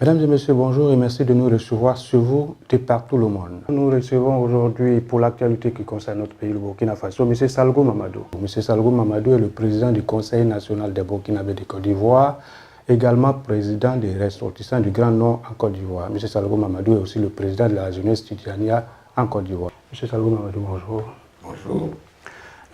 Mesdames et messieurs, bonjour et merci de nous recevoir sur vous de partout le monde. Nous recevons aujourd'hui pour l'actualité qui concerne notre pays, le Burkina Faso, M. Salgo Mamadou. M. Salgo Mamadou est le président du Conseil national des Burkinabés de Côte d'Ivoire, également président des ressortissants du Grand Nord en Côte d'Ivoire. M. Salgo Mamadou est aussi le président de la jeunesse Tidjania en Côte d'Ivoire. M. Salgo Mamadou, bonjour. Bonjour.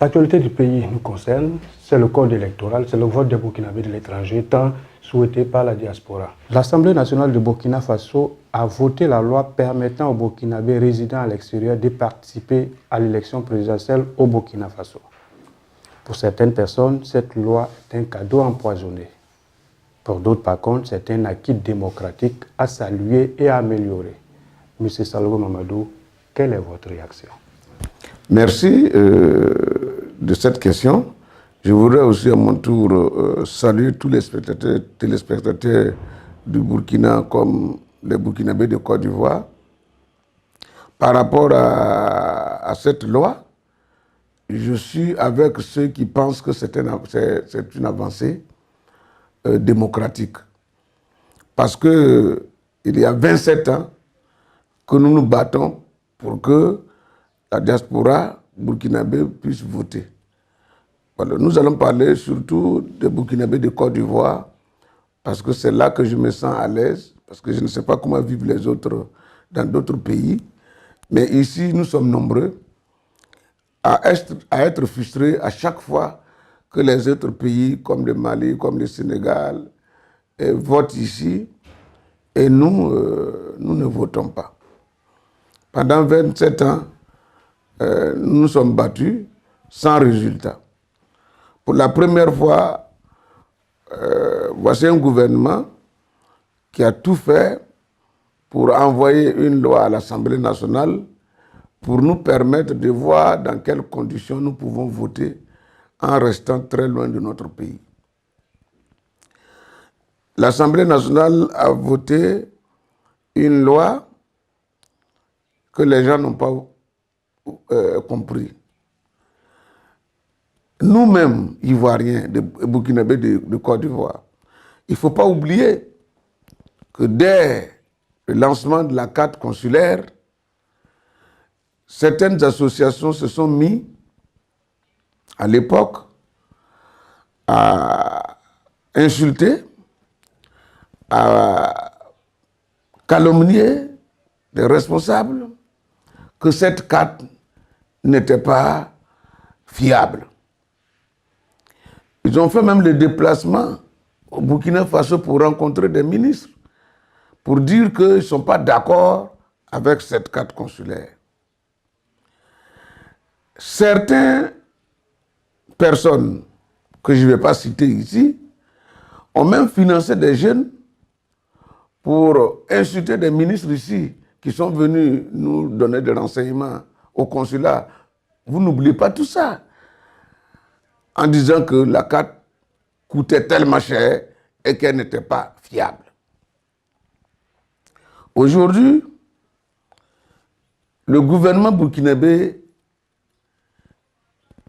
L'actualité du pays nous concerne, c'est le code électoral, c'est le vote des Burkinabés de l'étranger, tant souhaité par la diaspora. L'Assemblée nationale de Burkina Faso a voté la loi permettant aux Burkinabés résidant à l'extérieur de participer à l'élection présidentielle au Burkina Faso. Pour certaines personnes, cette loi est un cadeau empoisonné. Pour d'autres, par contre, c'est un acquis démocratique à saluer et à améliorer. Monsieur Salgo Mamadou, quelle est votre réaction? Merci de cette question. Je voudrais aussi à mon tour saluer tous les téléspectateurs du Burkina comme les Burkinabés de Côte d'Ivoire. Par rapport à cette loi, je suis avec ceux qui pensent que c'est une avancée démocratique. Parce qu'il y a 27 ans que nous nous battons pour que la diaspora burkinabé puisse voter. Voilà, nous allons parler surtout des Burkinabés de Côte d'Ivoire, parce que c'est là que je me sens à l'aise, parce que je ne sais pas comment vivent les autres dans d'autres pays. Mais ici, nous sommes nombreux à être frustrés à chaque fois que les autres pays, comme le Mali, comme le Sénégal, votent ici, et nous ne votons pas. Pendant 27 ans, nous nous sommes battus sans résultat. Pour la première fois, voici un gouvernement qui a tout fait pour envoyer une loi à l'Assemblée nationale pour nous permettre de voir dans quelles conditions nous pouvons voter en restant très loin de notre pays. L'Assemblée nationale a voté une loi que les gens n'ont pas compris. Nous-mêmes, Ivoiriens, Burkinabés de Côte d'Ivoire, il ne faut pas oublier que dès le lancement de la carte consulaire, certaines associations se sont mises à l'époque à insulter, à calomnier les responsables, que cette carte n'était pas fiable. Ils ont fait même le déplacement au Burkina Faso pour rencontrer des ministres, pour dire qu'ils ne sont pas d'accord avec cette carte consulaire. Certaines personnes, que je ne vais pas citer ici, ont même financé des jeunes pour insulter des ministres ici qui sont venus nous donner des renseignements au consulat. Vous n'oubliez pas tout ça, en disant que la carte coûtait tellement cher et qu'elle n'était pas fiable. Aujourd'hui, le gouvernement burkinabé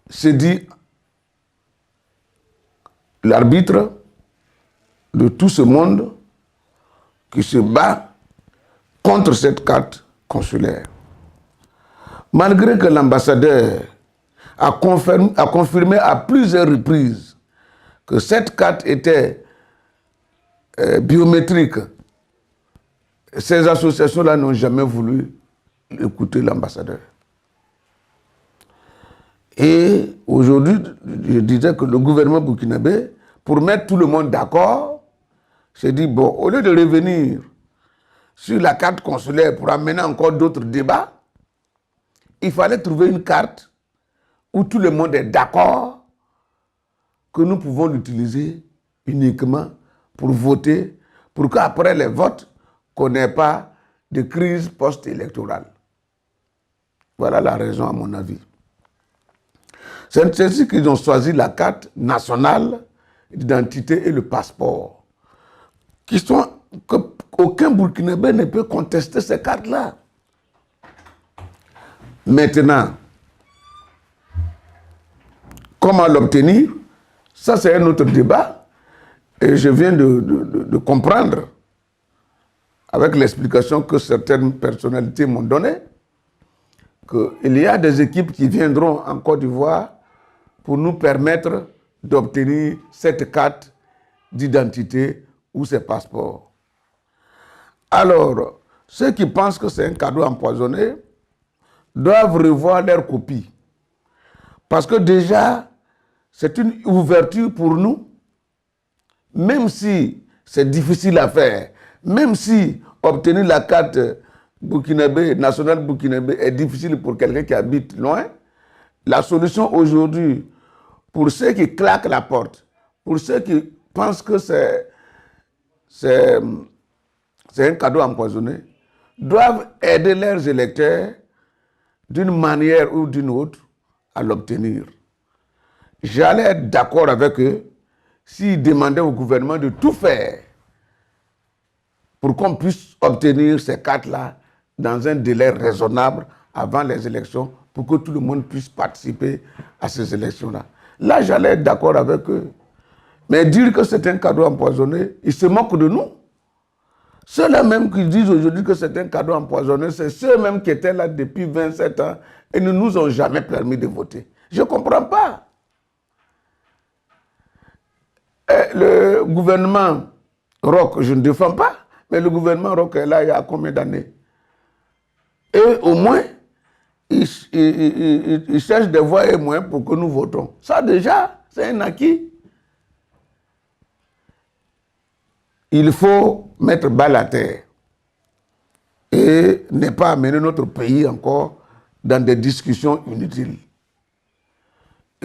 s'est dit l'arbitre de tout ce monde qui se bat contre cette carte consulaire. Malgré que l'ambassadeur a confirmé à plusieurs reprises que cette carte était biométrique, ces associations-là n'ont jamais voulu écouter l'ambassadeur. Et aujourd'hui, je disais que le gouvernement burkinabé, pour mettre tout le monde d'accord, s'est dit, bon, au lieu de revenir sur la carte consulaire pour amener encore d'autres débats, il fallait trouver une carte où tout le monde est d'accord que nous pouvons l'utiliser uniquement pour voter, pour qu'après les votes, qu'on n'ait pas de crise post-électorale. Voilà la raison, à mon avis. C'est ainsi qu'ils ont choisi la carte nationale d'identité et le passeport, qu'aucun Burkinabé ne peut contester ces cartes-là. Maintenant, comment l'obtenir? Ça, c'est un autre débat. Et je viens de comprendre avec l'explication que certaines personnalités m'ont donnée, qu'il y a des équipes qui viendront en Côte d'Ivoire pour nous permettre d'obtenir cette carte d'identité ou ces passeports. Alors, ceux qui pensent que c'est un cadeau empoisonné doivent revoir leur copie. Parce que déjà, c'est une ouverture pour nous, même si c'est difficile à faire, même si obtenir la carte burkinabé, nationale burkinabé est difficile pour quelqu'un qui habite loin, la solution aujourd'hui, pour ceux qui claquent la porte, pour ceux qui pensent que c'est un cadeau empoisonné, doivent aider leurs électeurs d'une manière ou d'une autre à l'obtenir. J'allais être d'accord avec eux s'ils demandaient au gouvernement de tout faire pour qu'on puisse obtenir ces cartes-là dans un délai raisonnable avant les élections pour que tout le monde puisse participer à ces élections-là. Là, j'allais être d'accord avec eux. Mais dire que c'est un cadeau empoisonné, ils se moquent de nous. Ceux-là même qui disent aujourd'hui que c'est un cadeau empoisonné, c'est ceux-mêmes qui étaient là depuis 27 ans et ne nous ont jamais permis de voter. Je ne comprends pas. Le gouvernement Roch, je ne défends pas, mais le gouvernement Roch est là il y a combien d'années? Et au moins, ils cherchent des voies et moyens pour que nous votons. Ça déjà, c'est un acquis. Il faut mettre balle à terre et ne pas amener notre pays encore dans des discussions inutiles.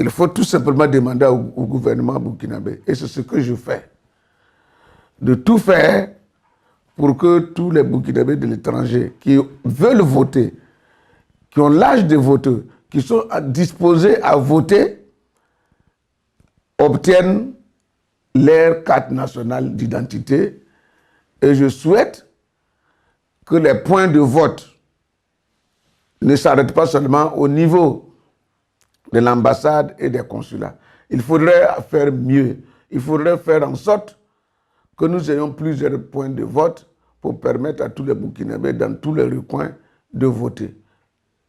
Il faut tout simplement demander au gouvernement burkinabé, et c'est ce que je fais, de tout faire pour que tous les Burkinabés de l'étranger qui veulent voter, qui ont l'âge de voter, qui sont disposés à voter, obtiennent leur carte nationale d'identité. Et je souhaite que les points de vote ne s'arrêtent pas seulement au niveau de l'ambassade et des consulats. Il faudrait faire mieux. Il faudrait faire en sorte que nous ayons plusieurs points de vote pour permettre à tous les Burkinabés dans tous les recoins de voter.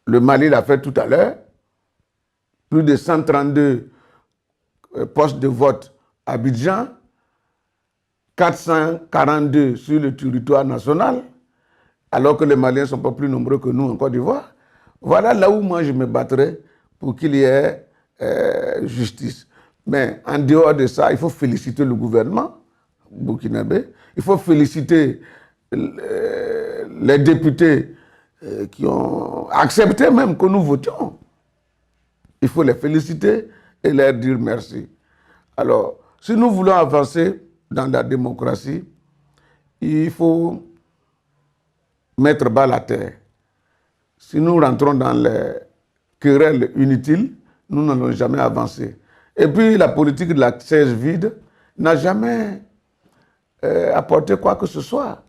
Le Mali l'a fait tout à l'heure. Plus de 132 postes de vote à Abidjan, 442 sur le territoire national, alors que les Maliens ne sont pas plus nombreux que nous en Côte d'Ivoire. Voilà là où moi je me battrai pour qu'il y ait justice. Mais en dehors de ça, il faut féliciter le gouvernement burkinabé, il faut féliciter les députés qui ont accepté même que nous votions. Il faut les féliciter et leur dire merci. Alors, si nous voulons avancer dans la démocratie, il faut mettre bas la terre. Si nous rentrons dans les querelles inutiles, nous n'allons jamais avancer. Et puis, la politique de la chaise vide n'a jamais apporté quoi que ce soit.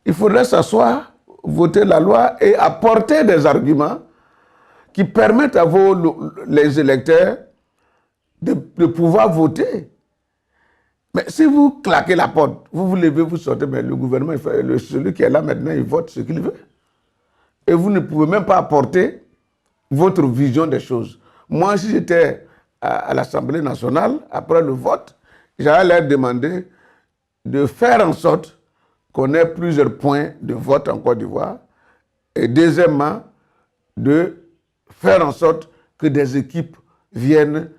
Il faudrait s'asseoir, voter la loi et apporter des arguments qui permettent à les électeurs de pouvoir voter. Mais si vous claquez la porte, vous vous levez, vous sortez, mais le gouvernement, celui qui est là maintenant, il vote ce qu'il veut. Et vous ne pouvez même pas apporter votre vision des choses. Moi, si j'étais à l'Assemblée nationale, après le vote, j'allais leur demander de faire en sorte qu'on ait plusieurs points de vote en Côte d'Ivoire. Et deuxièmement, de faire en sorte que des équipes viennent,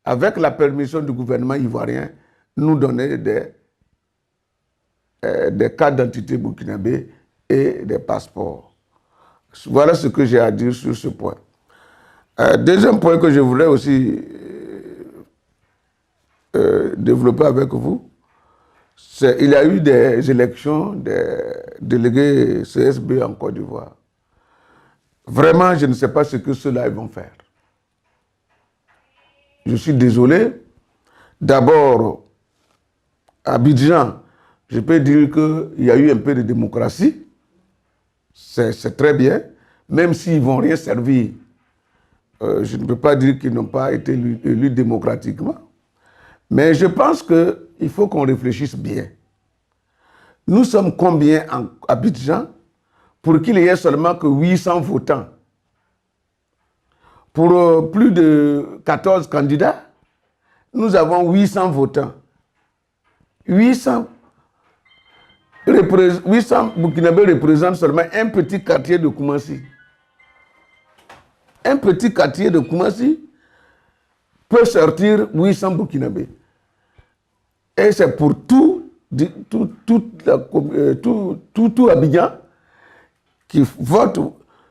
avec la permission du gouvernement ivoirien, nous donner des cartes d'identité burkinabé et des passeports. Voilà ce que j'ai à dire sur ce point. Deuxième point que je voulais aussi développer avec vous, c'est qu'il y a eu des élections des délégués CSB en Côte d'Ivoire. Vraiment, je ne sais pas ce que ceux-là vont faire. Je suis désolé. D'abord, à Abidjan, je peux dire qu'il y a eu un peu de démocratie. C'est très bien, même s'ils ne vont rien servir. Je ne peux pas dire qu'ils n'ont pas été élus démocratiquement. Mais je pense qu'il faut qu'on réfléchisse bien. Nous sommes combien à Abidjan pour qu'il y ait seulement que 800 votants? Pour plus de 14 candidats, nous avons 800 votants. 800 Burkinabés représentent seulement un petit quartier de Koumassi. Un petit quartier de Koumassi peut sortir 800 Burkinabés. Et c'est pour tout Abidjan qui vote,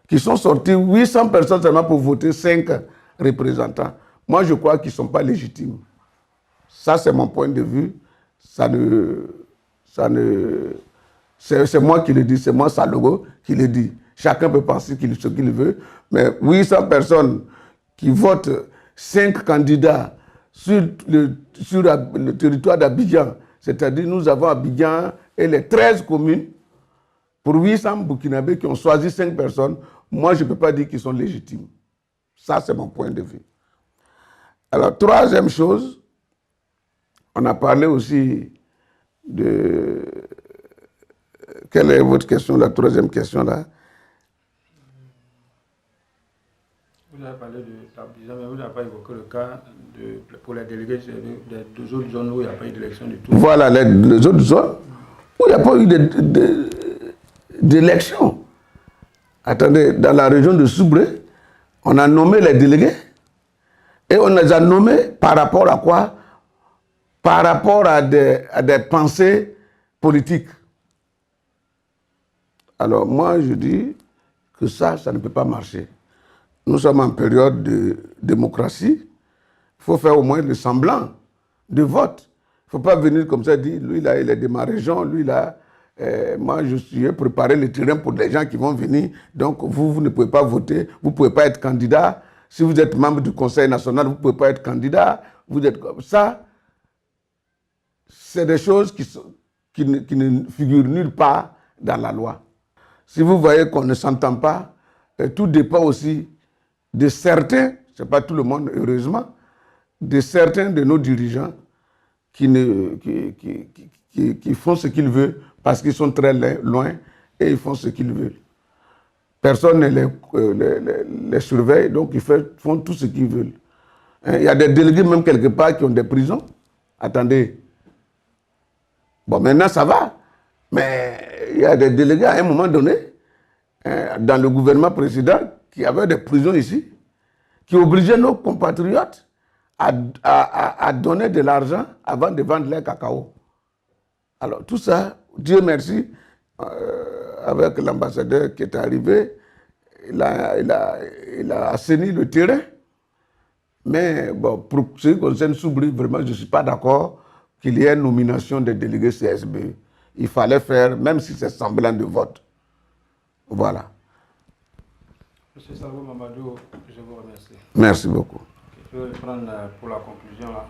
qui sont sortis 800 personnes seulement pour voter 5 représentants. Moi, je crois qu'ils ne sont pas légitimes. Ça, c'est mon point de vue. C'est moi qui le dis, c'est moi, Salogo, qui le dit. Chacun peut penser ce qu'il veut, mais 800 personnes qui votent 5 candidats sur le territoire d'Abidjan, c'est-à-dire nous avons Abidjan et les 13 communes, pour 800 Burkinabés qui ont choisi 5 personnes, moi je ne peux pas dire qu'ils sont légitimes. Ça, c'est mon point de vue. Alors, troisième chose, on a parlé aussi de... Quelle est votre question, la troisième question là? Vous avez parlé de l'Abidjan, mais vous n'avez pas évoqué le cas pour les délégués des deux autres zones où il n'y a pas eu d'élection du tout. Voilà, les autres zones où il n'y a pas eu d'élection. Attendez, dans la région de Soubré, on a nommé les délégués et on les a nommés par rapport à quoi? Par rapport à des pensées politiques. Alors moi, je dis que ça ne peut pas marcher. Nous sommes en période de démocratie. Il faut faire au moins le semblant de vote. Il ne faut pas venir comme ça et dire, lui là, il est de ma région, lui là, moi je suis préparé le terrain pour les gens qui vont venir. Donc vous ne pouvez pas voter, vous ne pouvez pas être candidat. Si vous êtes membre du Conseil national, vous ne pouvez pas être candidat. Vous êtes comme ça. C'est des choses qui ne figurent nulle part dans la loi. Si vous voyez qu'on ne s'entend pas, tout dépend aussi de certains, ce n'est pas tout le monde heureusement, de certains de nos dirigeants qui font ce qu'ils veulent parce qu'ils sont très loin et ils font ce qu'ils veulent. Personne ne les surveille, donc ils font tout ce qu'ils veulent. Il y a des délégués même quelque part qui ont des prisons. Attendez. Bon, maintenant ça va. Mais il y a des délégués à un moment donné, dans le gouvernement précédent, qui avaient des prisons ici, qui obligeaient nos compatriotes à donner de l'argent avant de vendre leur cacao. Alors tout ça, Dieu merci, avec l'ambassadeur qui est arrivé, il a assaini le terrain. Mais bon, pour ce qui concerne Soubri, vraiment, je ne suis pas d'accord qu'il y ait une nomination des délégués CSB. Il fallait faire, même si c'est semblant de vote. Voilà. Monsieur Salvo Mamadou, je vous remercie. Merci beaucoup. Je vais prendre pour la conclusion là,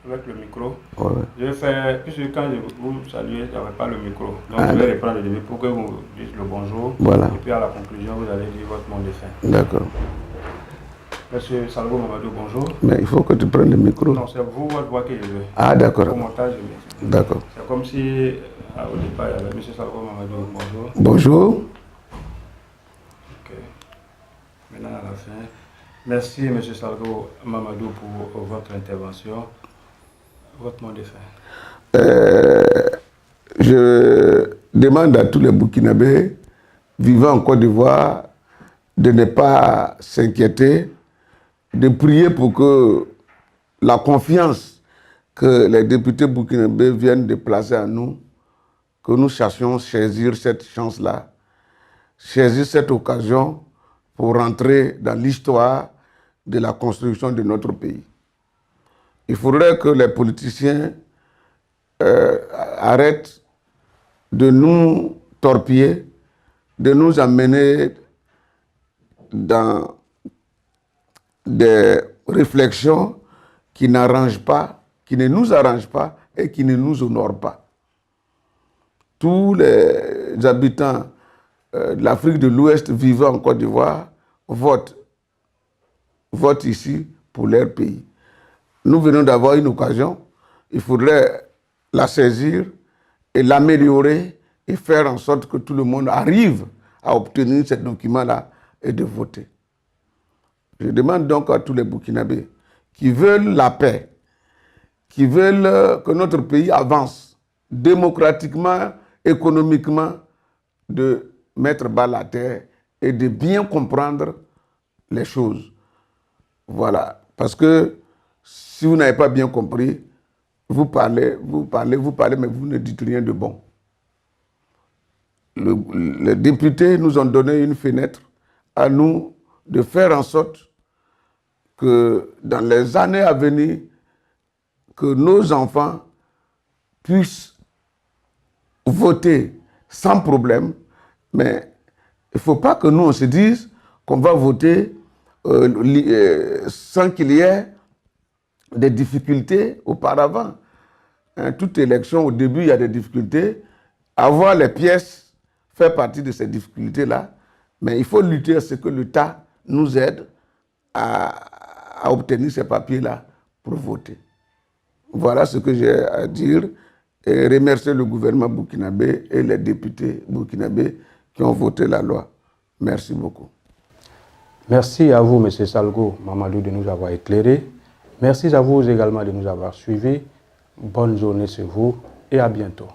avec le micro. Ouais. Je vais faire, puisque quand je vous salue, je n'avais pas le micro. Donc je vais reprendre le début pour que vous dites le bonjour. Voilà. Et puis à la conclusion, vous allez dire votre nom de fin. D'accord. Monsieur Salvo Mamadou, bonjour. Mais il faut que tu prennes le micro. Non, c'est vous, votre voix que je veux. Ah, d'accord. Pour montage, d'accord. C'est comme si, au départ, il y avait Monsieur Salvo Mamadou, bonjour. Bonjour. Ok. Maintenant, à la fin. Merci, M. Salvo Mamadou, pour votre intervention. Votre mot de fin. Je demande à tous les Burkinabés vivant en Côte d'Ivoire de ne pas s'inquiéter, de prier pour que la confiance que les députés burkinabés viennent de placer à nous, que nous cherchions saisir cette chance-là, saisir cette occasion pour rentrer dans l'histoire de la construction de notre pays. Il faudrait que les politiciens arrêtent de nous torpiller, de nous amener dans des réflexions qui n'arrangent pas, qui ne nous arrangent pas et qui ne nous honorent pas. Tous les habitants de l'Afrique de l'Ouest vivant en Côte d'Ivoire votent ici pour leur pays. Nous venons d'avoir une occasion, il faudrait la saisir et l'améliorer et faire en sorte que tout le monde arrive à obtenir ces documents-là et de voter. Je demande donc à tous les Burkinabés qui veulent la paix, qui veulent que notre pays avance démocratiquement, économiquement, de mettre bas la terre et de bien comprendre les choses. Voilà. Parce que si vous n'avez pas bien compris, vous parlez, mais vous ne dites rien de bon. Les députés nous ont donné une fenêtre à nous de faire en sorte que dans les années à venir, que nos enfants puissent voter sans problème, mais il ne faut pas que nous on se dise qu'on va voter sans qu'il y ait des difficultés auparavant. Hein, toute élection, au début, il y a des difficultés. Avoir les pièces fait partie de ces difficultés-là, mais il faut lutter à ce que l'État nous aide à obtenir ces papiers-là pour voter. Voilà ce que j'ai à dire et remercier le gouvernement burkinabé et les députés burkinabés qui ont voté la loi. Merci beaucoup. Merci à vous, M. Salgo Mamadou, de nous avoir éclairés. Merci à vous également de nous avoir suivis. Bonne journée sur vous et à bientôt.